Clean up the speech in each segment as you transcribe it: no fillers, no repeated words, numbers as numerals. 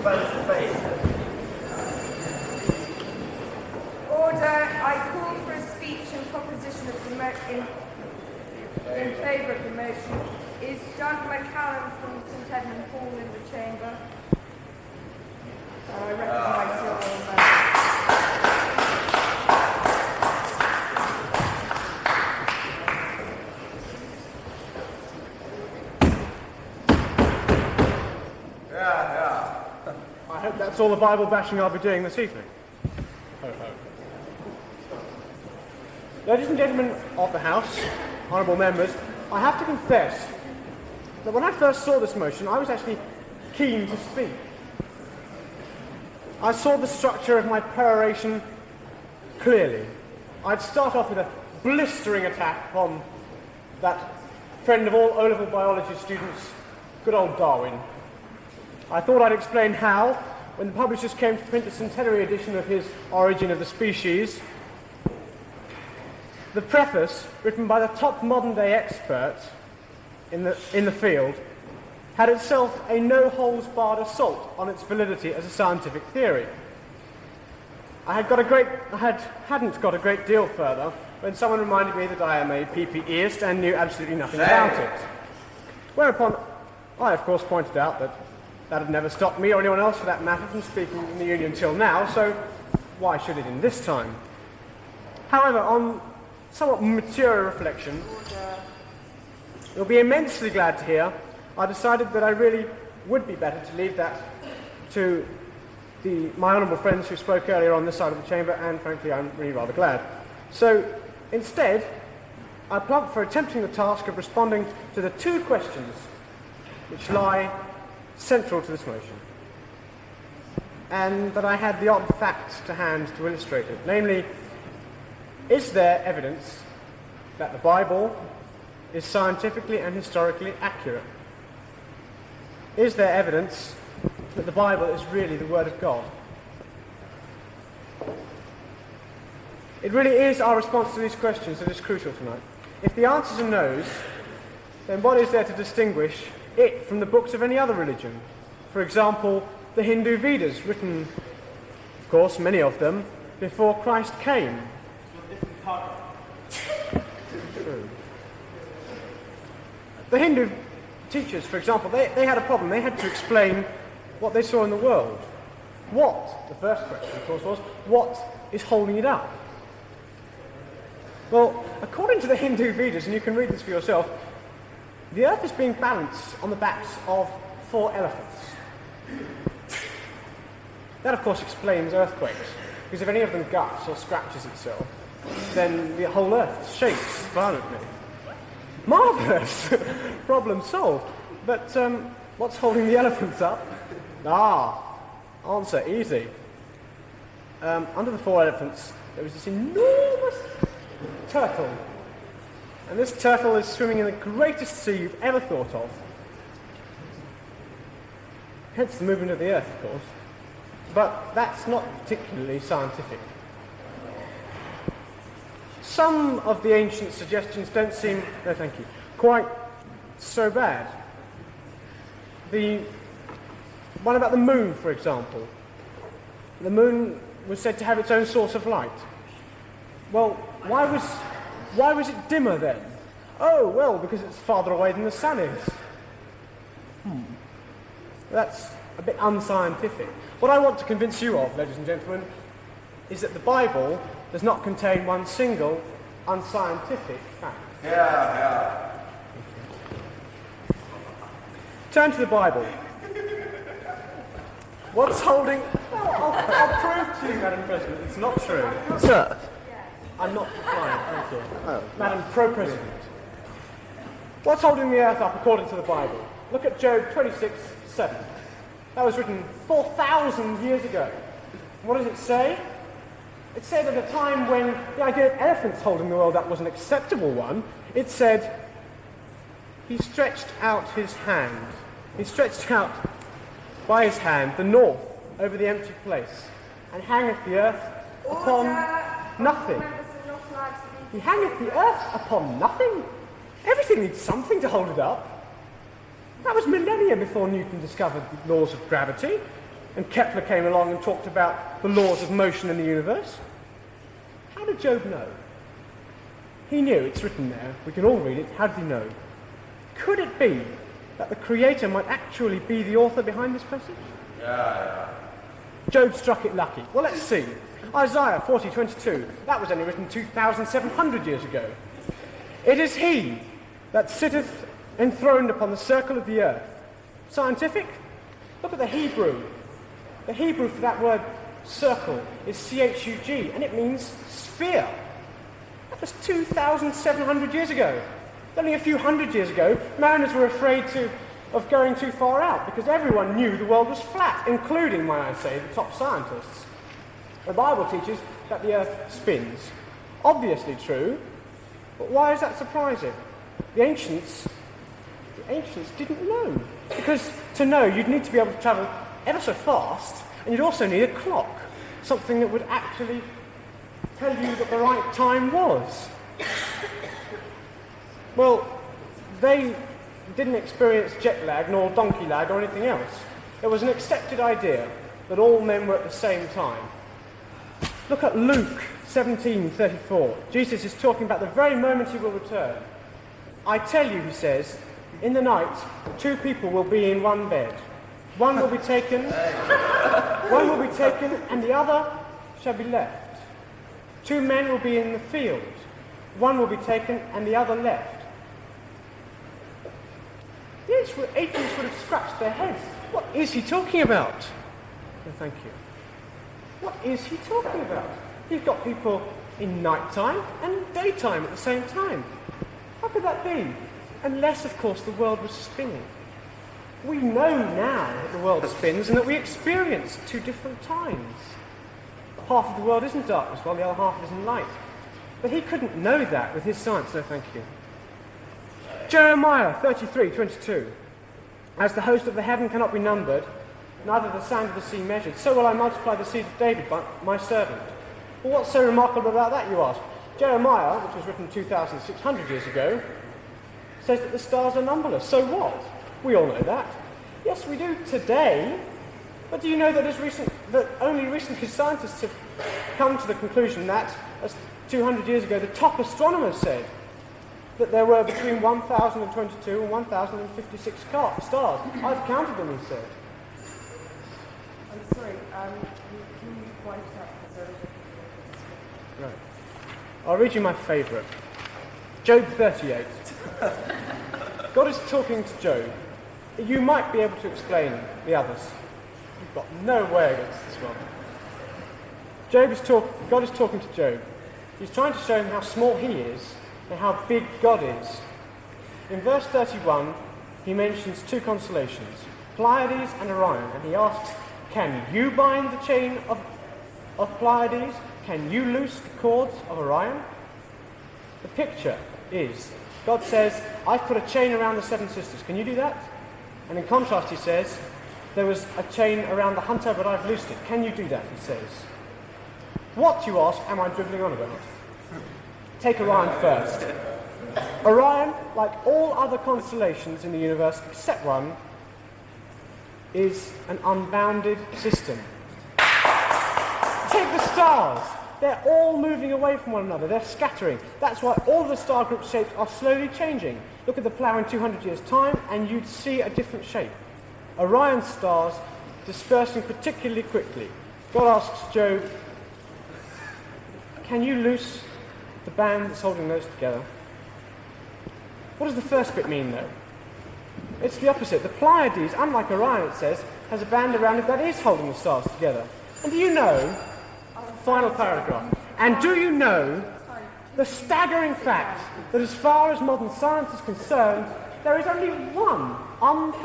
Order. I call for a speech and proposition of in favour of the motion. Is Doug McCallum from St Edmund Hall in the chamber? I recognise your I hope that's all the Bible bashing I'll be doing this evening. Ho, ho. Ladies and gentlemen of the House, honourable members, I have to confess that when I first saw this motion, I was actually keen to speak. I saw the structure of my peroration clearly. I'd start off with a blistering attack upon that friend of all O-level biology students, good old Darwin. I thought I'd explain how, when the publishers came to print the centenary edition of his Origin of the Species, the preface, written by the top modern-day expert in the field, had itself a no-holds-barred assault on its validity as a scientific theory. I hadn't got a great deal further when someone reminded me that I am a PPEist and knew absolutely nothing about it. Whereupon I, of course, pointed out that had never stopped me or anyone else for that matter from speaking in the Union till now, so why should it in this time? However, on somewhat mature reflection, you'll be immensely glad to hear I decided that I really would be better to leave that to my honourable friends who spoke earlier on this side of the chamber, and frankly I'm really rather glad. So instead, I plump for attempting the task of responding to the two questions which lie central to this motion, and that I had the odd facts to hand to illustrate it. Namely, is there evidence that the Bible is scientifically and historically accurate? Is there evidence that the Bible is really the Word of God? It really is our response to these questions that is crucial tonight. If the answers are no's, then what is there to distinguish it from the books of any other religion? For example, the Hindu Vedas, written, of course, many of them, before Christ came. True. The Hindu teachers, for example, they had a problem. They had to explain what they saw in the world. The first question, of course, was, what is holding it up? Well, according to the Hindu Vedas, and you can read this for yourself, the Earth is being balanced on the backs of 4 elephants. That, of course, explains earthquakes, because if any of them guts or scratches itself, then the whole Earth shakes violently. Marvellous! Problem solved. But what's holding the elephants up? Answer, easy. Under the 4 elephants, there was this enormous turtle. And this turtle is swimming in the greatest sea you've ever thought of. Hence the movement of the Earth, of course. But that's not particularly scientific. Some of the ancient suggestions don't seem, no thank you, quite so bad. The one about the moon, for example. The moon was said to have its own source of light. Well, why was it dimmer then? Oh, well, because it's farther away than the sun is. That's a bit unscientific. What I want to convince you of, ladies and gentlemen, is that the Bible does not contain one single unscientific fact. Yeah. Turn to the Bible. What's holding... I'll prove to you, Madam President, it's not true. Sir. I'm not replying, thank you. Madam Pro-President. What's holding the earth up according to the Bible? Look at Job 26:7. That was written 4,000 years ago. What does it say? It said at a time when the idea of elephants holding the world up was an acceptable one, it said, he stretched out his hand. He stretched out by his hand the north over the empty place, and hangeth the earth upon nothing. He hangeth the earth upon nothing? Everything needs something to hold it up. That was millennia before Newton discovered the laws of gravity. and Kepler came along and talked about the laws of motion in the universe? How did Job know? He knew, it's written there, we can all read it. How did he know? Could it be that the Creator might actually be the author behind this passage? Yeah. Job struck it lucky. Well, let's see. Isaiah 40:22. That was only written 2,700 years ago. It is he that sitteth enthroned upon the circle of the earth. Scientific? Look at the Hebrew. The Hebrew for that word circle is chug, and it means sphere. That was 2,700 years ago. Only a few hundred years ago, mariners were afraid of going too far out because everyone knew the world was flat, including, might I say, the top scientists. The Bible teaches that the earth spins. Obviously true, but why is that surprising? The ancients didn't know. Because to know, you'd need to be able to travel ever so fast, and you'd also need a clock, something that would actually tell you that the right time was. Well, they didn't experience jet lag nor donkey lag or anything else. There was an accepted idea that all men were at the same time. Look at Luke 17:34. Jesus is talking about the very moment he will return. I tell you, he says, in the night, two people will be in one bed. One will be taken, and the other shall be left. Two men will be in the field. One will be taken, and the other left. The ancients would have scratched their heads. What is he talking about? No, thank you. What is he talking about? He's got people in nighttime and daytime at the same time. How could that be? Unless, of course, the world was spinning. We know now that the world spins and that we experience two different times. Half of the world is in darkness while the other half is in light. But he couldn't know that with his science, no thank you. Jeremiah 33:22. As the host of the heaven cannot be numbered, neither the sand of the sea measured, so will I multiply the seed of David, my servant. Well, what's so remarkable about that, you ask? Jeremiah, which was written 2,600 years ago, says that the stars are numberless. So what? We all know that. Yes, we do today. But do you know that only recently scientists have come to the conclusion that, as 200 years ago, the top astronomers said that there were between 1,022 and 1,056 stars. I've counted them, he said. I'm sorry, can you wipe out the Right. I'll read you my favourite. Job 38. God is talking to Job. You might be able to explain the others. You've got no way against this one. God is talking to Job. He's trying to show him how small he is and how big God is. In verse 31, he mentions two constellations, Pleiades and Orion, and he asks, can you bind the chain of Pleiades? Can you loose the cords of Orion? The picture is, God says, I've put a chain around the seven sisters. Can you do that? And in contrast, he says, there was a chain around the hunter, but I've loosed it. Can you do that? He says. What, you ask, am I dribbling on about? Take Orion first. Orion, like all other constellations in the universe except one, is an unbounded system. Take the stars. They're all moving away from one another. They're scattering. That's why all the star group shapes are slowly changing. Look at the plough in 200 years' time, and you'd see a different shape. Orion's stars dispersing particularly quickly. God asks Job, can you loose the band that's holding those together? What does the first bit mean, though? It's the opposite. The Pleiades, unlike Orion, it says, has a band around it that is holding the stars together. And do you know, final paragraph, and do you know the staggering fact that as far as modern science is concerned, there is only one bounded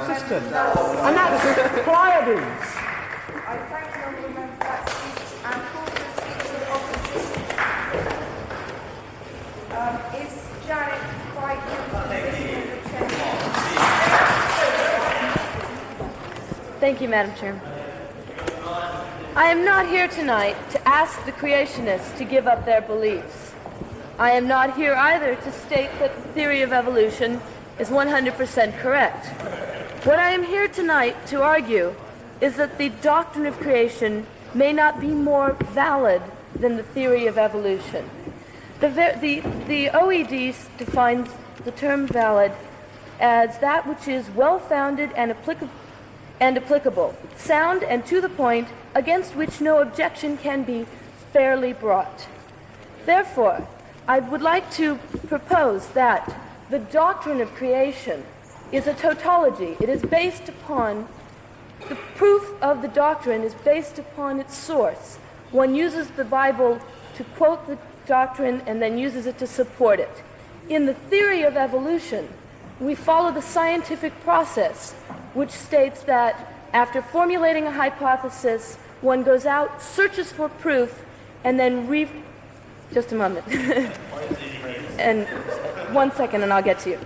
system, and that's the Pleiades. I thank you, honourable member, for that speech, and for the speech of the opposition. Is Janet quite Thank you, Madam Chair. I am not here tonight to ask the creationists to give up their beliefs. I am not here either to state that the theory of evolution is 100% correct. What I am here tonight to argue is that the doctrine of creation may not be more valid than the theory of evolution. The OED defines the term valid as that which is well-founded and applicable, sound and to the point, against which no objection can be fairly brought. Therefore, I would like to propose that the doctrine of creation is a tautology. It is based upon, the proof of the doctrine is based upon its source. One uses the Bible to quote the doctrine and then uses it to support it. In the theory of evolution, we follow the scientific process, which states that after formulating a hypothesis, one goes out, searches for proof, and then just a moment. And 1 second and I'll get to you.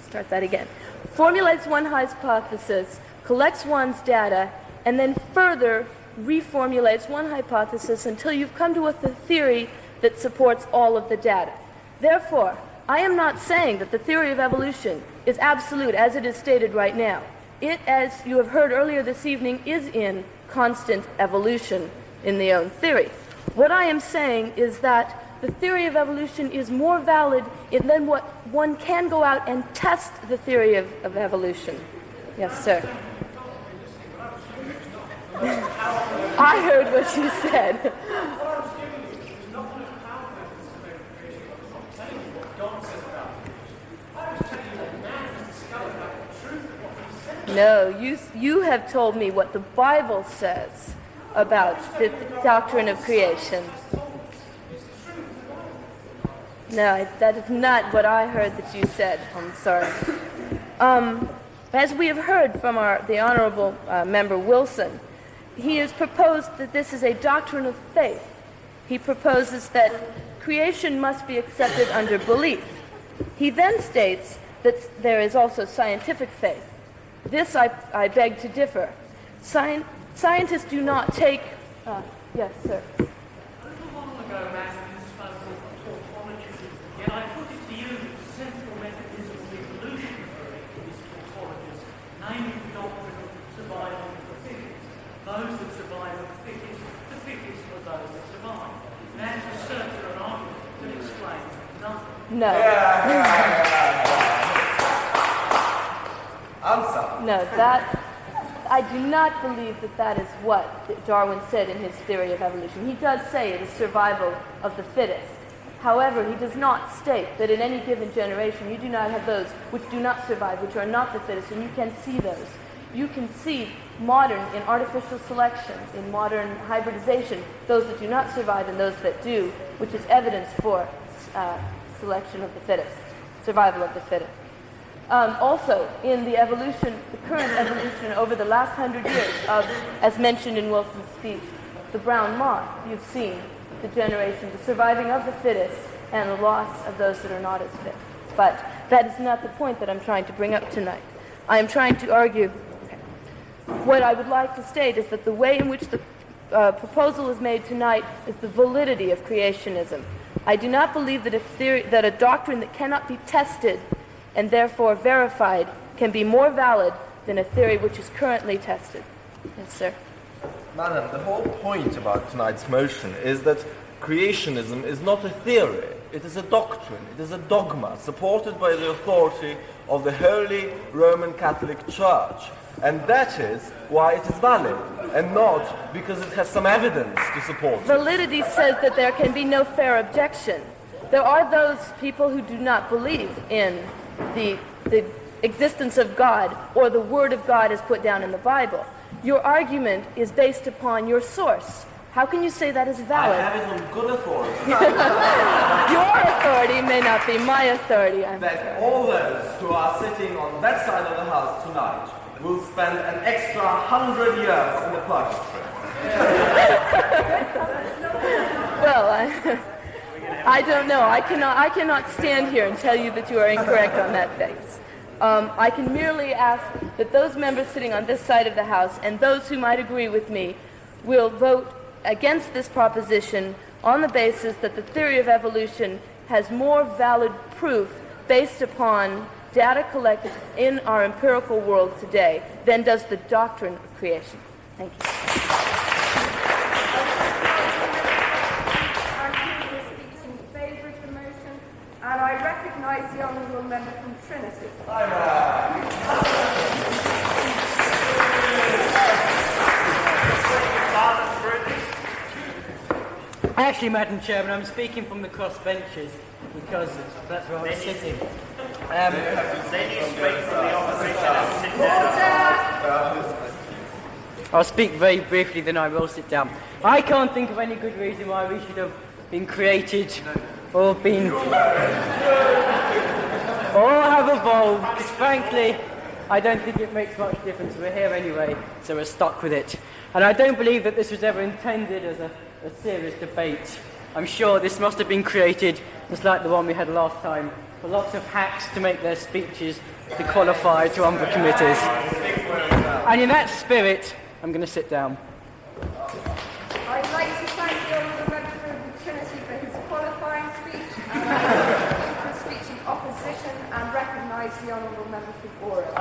Start that again. Formulates one hypothesis, collects one's data, and then further reformulates one hypothesis until you've come to a theory that supports all of the data. Therefore, I am not saying that the theory of evolution is absolute as it is stated right now. It, as you have heard earlier this evening, is in constant evolution in the own theory. What I am saying is that the theory of evolution is more valid than what one can go out and test the theory of evolution. Yes, sir. I heard what you said. No, you have told me what the Bible says about the doctrine of creation. No, that is not what I heard that you said. I'm sorry. As we have heard from the Honorable Member Wilson, he has proposed that this is a doctrine of faith. He proposes that creation must be accepted under belief. He then states that there is also scientific faith. This I beg to differ. Scientists do not take... yes, sir. A little while ago, Matt, you spoke of tautology, yet I put it to you that the central mechanism of evolution is tautologies, namely the doctrine of survival of the fittest. Those that survive are the fittest are those that survive. Now, to assert an argument that explains nothing. No. Answer. No, I do not believe that is what Darwin said in his theory of evolution. He does say it is survival of the fittest. However, he does not state that in any given generation you do not have those which do not survive, which are not the fittest, and you can see those. You can see in artificial selection, in modern hybridization, those that do not survive and those that do, which is evidence for selection of the fittest, survival of the fittest. Also, in the evolution, the current evolution over the last 100 years of, as mentioned in Wilson's speech, the brown moth, you've seen the generation, the surviving of the fittest and the loss of those that are not as fit. But that is not the point that I'm trying to bring up tonight. I am trying to argue, what I would like to state is that the way in which the proposal is made tonight is the validity of creationism. I do not believe that a doctrine that cannot be tested and therefore verified can be more valid than a theory which is currently tested. Yes, sir. Madam, the whole point about tonight's motion is that creationism is not a theory, it is a doctrine, it is a dogma supported by the authority of the Holy Roman Catholic Church. And that is why it is valid, and not because it has some evidence to support it. Validity says that there can be no fair objection. There are those people who do not believe in the existence of God or the Word of God as put down in the Bible. Your argument is based upon your source. How can you say that is valid? I have it on good authority. Your authority may not be my authority. That all those who are sitting on that side of the house tonight will spend an extra 100 years in the purgatory. Well, I don't know. I cannot stand here and tell you that you are incorrect on that basis. I can merely ask that those members sitting on this side of the House and those who might agree with me will vote against this proposition on the basis that the theory of evolution has more valid proof based upon data collected in our empirical world today than does the doctrine of creation. Thank you. Speaks in favour of the motion, and I recognise the honourable member from Trinity. Actually, Madam Chairman, I'm speaking from the cross benches because that's where I was sitting. I'll speak very briefly, then I will sit down. I can't think of any good reason why we should have been created or been or have evolved, because frankly, I don't think it makes much difference. We're here anyway, so we're stuck with it. And I don't believe that this was ever intended as a serious debate. I'm sure this must have been created, just like the one we had last time, for lots of hacks to make their speeches to qualify to run for committees. And in that spirit, I'm going to sit down. I'd like to thank the honourable member from Trinity for his qualifying speech, and for his speech in opposition, and recognise the honourable member from Borough.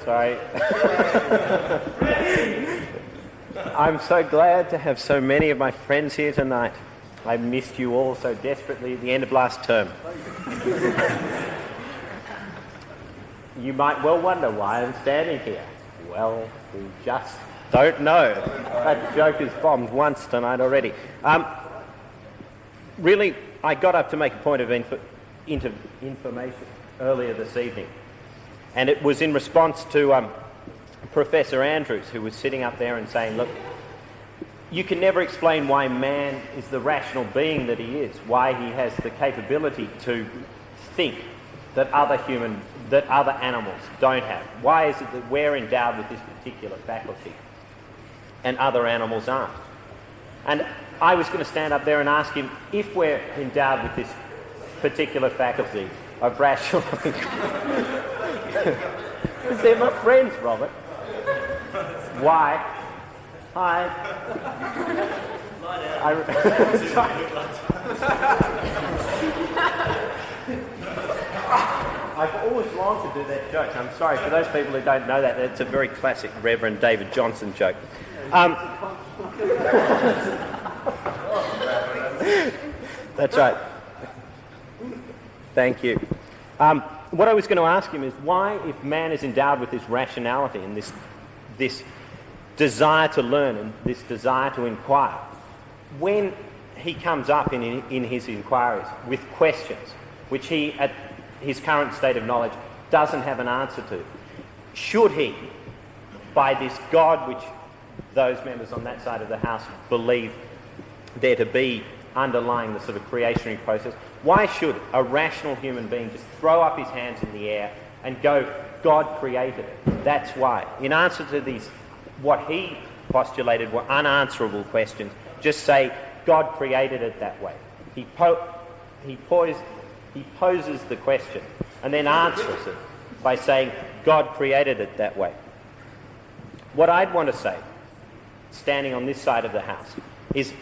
Sorry. I'm so glad to have so many of my friends here tonight. I missed you all so desperately at the end of last term. You might well wonder why I'm standing here. Well, we just don't know. That joke is bombed once tonight already. Really, I got up to make a point of information earlier this evening. And it was in response to Professor Andrews, who was sitting up there and saying, look, you can never explain why man is the rational being that he is, why he has the capability to think that other animals don't have. Why is it that we're endowed with this particular faculty and other animals aren't? And I was going to stand up there and ask him, if we're endowed with this particular faculty of rational... Because they're my friends, Robert. Why? Hi. I've always longed to do that joke. I'm sorry, for those people who don't know that, it's a very classic Reverend David Johnson joke. That's right. Thank you. What I was going to ask him is why, if man is endowed with this rationality and this desire to learn and this desire to inquire, when he comes up in his inquiries with questions which he, at his current state of knowledge, doesn't have an answer to, should he, by this God which those members on that side of the House believe there to be underlying the sort of creationary process, why should a rational human being just throw up his hands in the air and go, God created it? That's why. In answer to these, what he postulated were unanswerable questions, just say, God created it that way. He poses the question and then answers it by saying, God created it that way. What I'd want to say, standing on this side of the House, is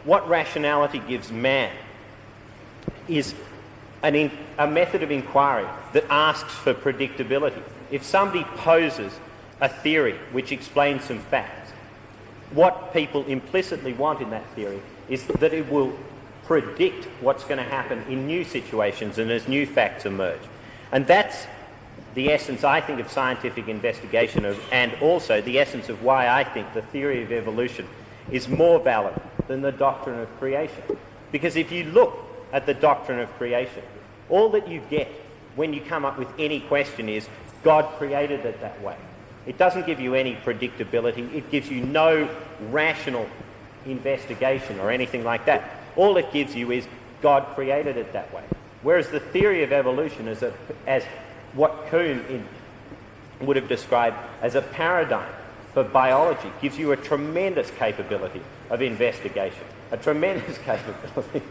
what rationality gives man is a method of inquiry that asks for predictability. If somebody poses a theory which explains some facts, what people implicitly want in that theory is that it will predict what's going to happen in new situations and as new facts emerge. And that's the essence, I think, of scientific investigation, and also the essence of why I think the theory of evolution is more valid than the doctrine of creation. Because if you look at the doctrine of creation, all that you get when you come up with any question is, God created it that way. It doesn't give you any predictability. It gives you no rational investigation or anything like that. All it gives you is, God created it that way. Whereas the theory of evolution is as what Kuhn would have described as a paradigm for biology, gives you a tremendous capability of investigation. A tremendous capability.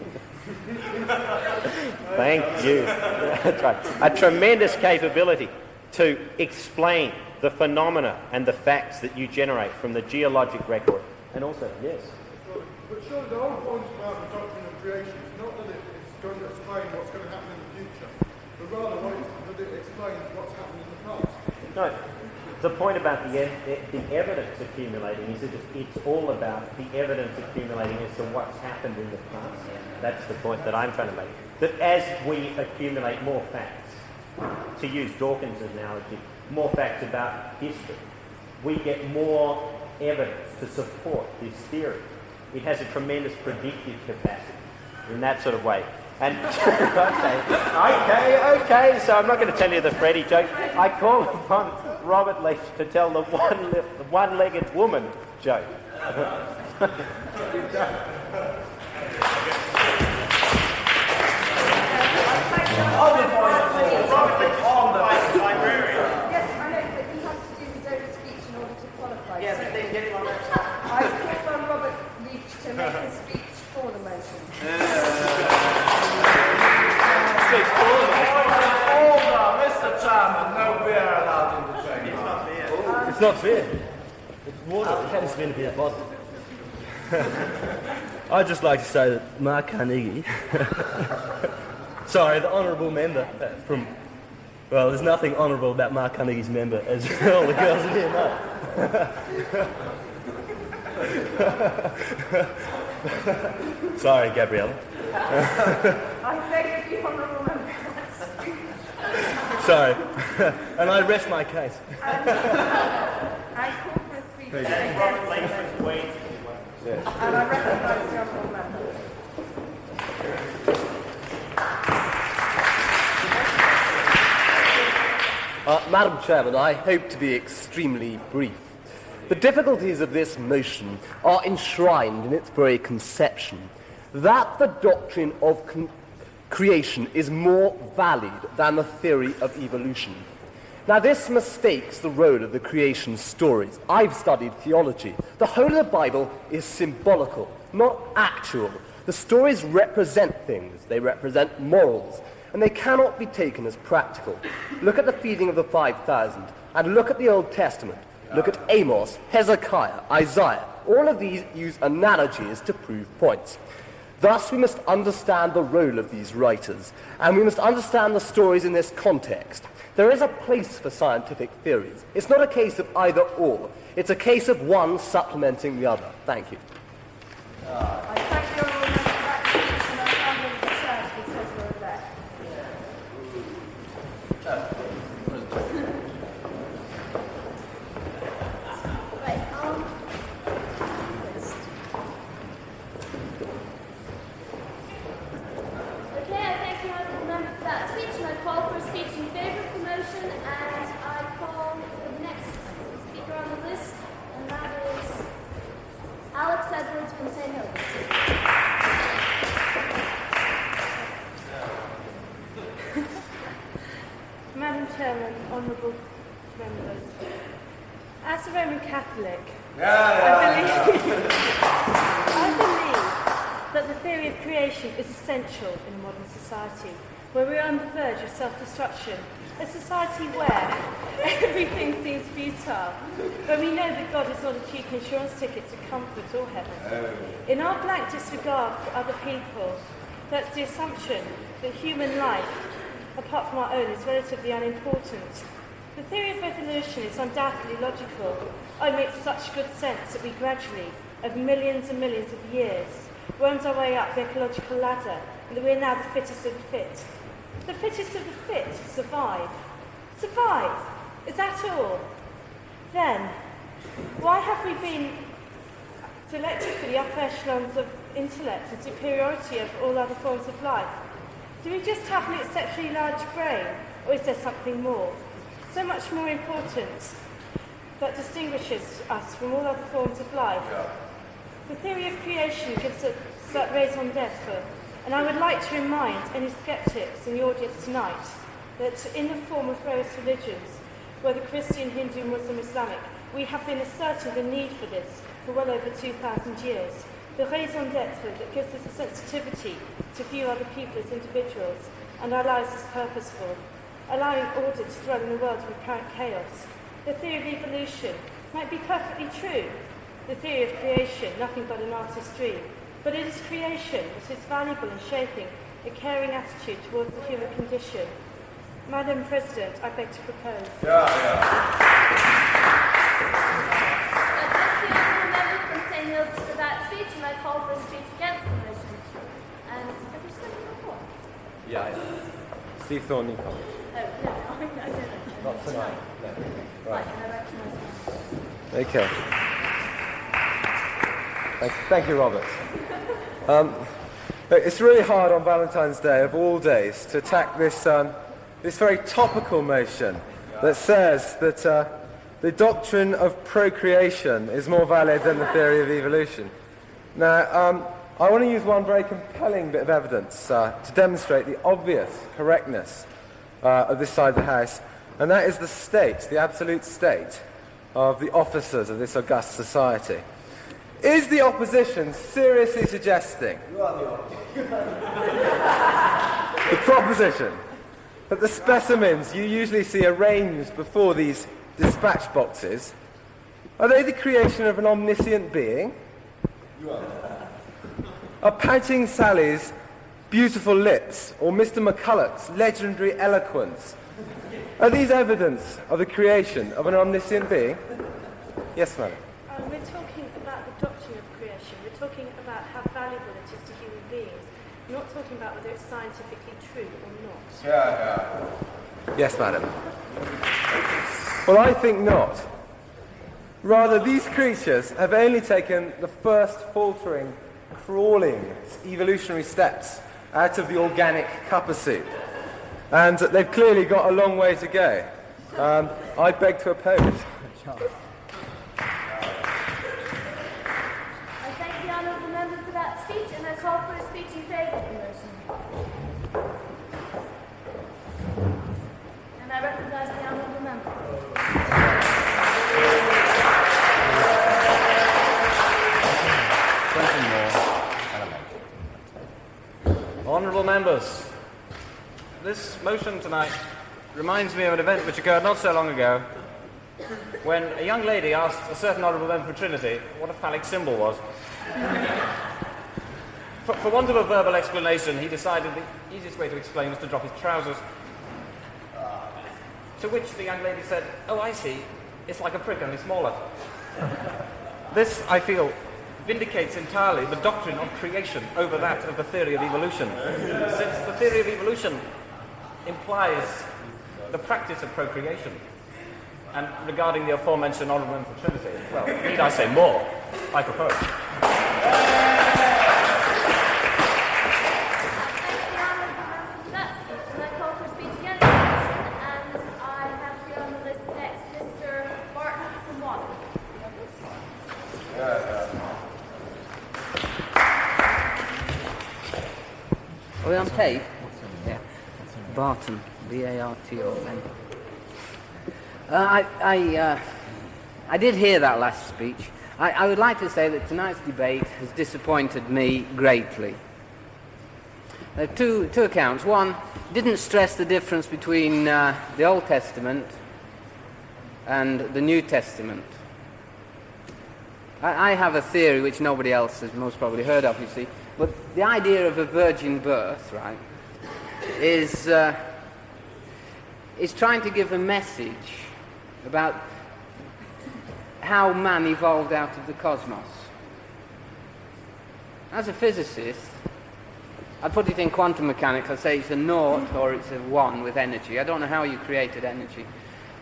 Thank you. That's right. A tremendous capability to explain the phenomena and the facts that you generate from the geologic record And also, yes. But surely the whole point about the doctrine of creation is not that it's going to explain what's going to happen in the future, but rather that it explains what's happened in the past. No, the point about the evidence accumulating is that it's all about the evidence accumulating as to what's happened in the past. That's the point that I'm trying to make. That as we accumulate more facts, to use Dawkins' analogy, more facts about history, we get more evidence to support this theory. It has a tremendous predictive capacity in that sort of way. And okay, so I'm not going to tell you the Freddy joke. I call upon Robert Leach to tell the one-legged woman joke. Yes, I know, but he has to do his own speech in order to qualify. Yeah, but they get one next time. I call on Robert Leach to make a speech for the motion. Order, Mr. Chairman, no beer allowed in the chamber. It's not beer. It's water. It happens to be in a beer bottle. I'd just like to say that Mark Carnegie, sorry, the honourable member from, well, there's nothing honourable about Mark Carnegie's member, as all the girls in here know. Sorry, Gabriella. I beg the honourable members. Sorry. And I rest my case. I call for a speech against the motion. And I recognise the honourable member. Madam Chairman, I hope to be extremely brief. The difficulties of this motion are enshrined in its very conception, that the doctrine of creation is more valid than the theory of evolution. Now, this mistakes the role of the creation stories. I've studied theology. The whole of the Bible is symbolical, not actual. The stories represent things. They represent morals, and they cannot be taken as practical. Look at the feeding of the 5,000, and look at the Old Testament. Look at Amos, Hezekiah, Isaiah. All of these use analogies to prove points. Thus, we must understand the role of these writers, and we must understand the stories in this context. There is a place for scientific theories. It's not a case of either or. It's a case of one supplementing the other. Thank you. I thank the honourable member for that speech, and I hand over the chair to the Treasurer elect. Okay, I thank the honourable member for that speech, and I call for a speech in favour of the motion, and I call for the next speaker on the list, and that is Alex Edwards from St. Hilda's. Madam Chairman, honourable members, as a Roman Catholic, I believe that the theory of creation is essential in modern society, where we are on the verge of self-destruction, a society where everything seems futile, where we know that God is not a cheap insurance ticket to comfort or heaven. In our blank disregard for other people, that's the assumption that human life, apart from our own, is relatively unimportant. The theory of evolution is undoubtedly logical. It makes such good sense that we gradually, over millions and millions of years, wormed our way up the ecological ladder, and that we are now the fittest of the fit. The fittest of the fit survive. Survive? Is that all? Then, why have we been selected for the upper echelons of intellect and superiority of all other forms of life? Do we just have an exceptionally large brain, or is there something more? So much more important that distinguishes us from all other forms of life. The theory of creation gives us that raison d'etre, and I would like to remind any sceptics in the audience tonight that in the form of various religions, whether Christian, Hindu, Muslim, Islamic, we have been asserting the need for this for well over 2,000 years. The raison d'etre that gives us a sensitivity to view other people as individuals and our lives as purposeful, allowing order to dwell in a world of apparent chaos. The theory of evolution might be perfectly true, the theory of creation nothing but an artist's dream, but it is creation that is valuable in shaping a caring attitude towards the human condition. Madam President, I beg to propose. I thank the honourable member for saying notes for that speech, and I call for a speech against the motion. And have you spoken before? Yeah, Steve Thornley. Oh, no. Not tonight. No. Right, and I recognise that. Okay. Thank you, Robert. It's really hard on Valentine's Day, of all days, to attack this very topical motion that says that the doctrine of procreation is more valid than the theory of evolution. Now, I want to use one very compelling bit of evidence to demonstrate the obvious correctness of this side of the House, and that is the state, the absolute state, of the officers of this august society. Is the opposition seriously suggesting the proposition that the specimens you usually see arranged before these dispatch boxes, are they the creation of an omniscient being? Are Pouting Sally's beautiful lips or Mr. McCulloch's legendary eloquence, are these evidence of the creation of an omniscient being? Yes, madam. We're talking about the doctrine of creation. We're talking about how valuable it is to human beings. We're not talking about whether it's scientifically true or not. Yes, madam. Well, I think not. Rather, these creatures have only taken the first faltering, crawling, evolutionary steps out of the organic cuppa soup. And they've clearly got a long way to go. I beg to oppose. I thank the honourable member for that speech, and I call for a speech in favour of the motion. And I recognise the honourable member. Honourable members, this motion tonight reminds me of an event which occurred not so long ago when a young lady asked a certain honourable member for Trinity what a phallic symbol was. For want of a verbal explanation, he decided the easiest way to explain was to drop his trousers. To which the young lady said, "Oh, I see, it's like a prick, only smaller." This, I feel, vindicates entirely the doctrine of creation over that of the theory of evolution, since the theory of evolution implies the practice of procreation. And regarding the aforementioned honourable member for Trinity, well, need I say more? I propose. Are we on tape? Yeah. Barton, B-A-R-T-O-N. I did hear that last speech. I would like to say that tonight's debate has disappointed me greatly. There are two accounts. One, didn't stress the difference between the Old Testament and the New Testament. I have a theory which nobody else has most probably heard of, you see. But the idea of a virgin birth, right, is trying to give a message about how man evolved out of the cosmos. As a physicist, I'd put it in quantum mechanics. I'd say it's a naught or it's a one with energy. I don't know how you created energy.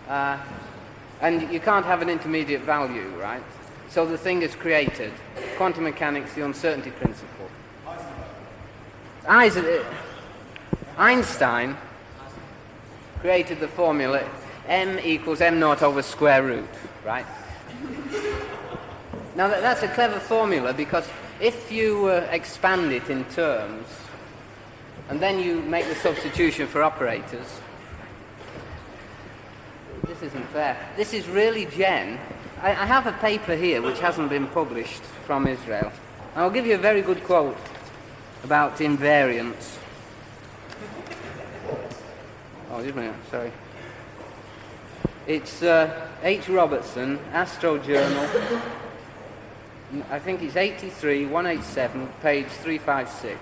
And you can't have an intermediate value, right? So the thing is created. Quantum mechanics, the uncertainty principle. Einstein created the formula m equals m naught over square root, right? Now that's a clever formula, because if you expand it in terms and then you make the substitution for operators, this isn't fair. This is really I have a paper here which hasn't been published from Israel. I'll give you a very good quote about invariance. Oh, just a minute, sorry. It's H. Robertson, Astro Journal, I think it's 83, 187, page 356.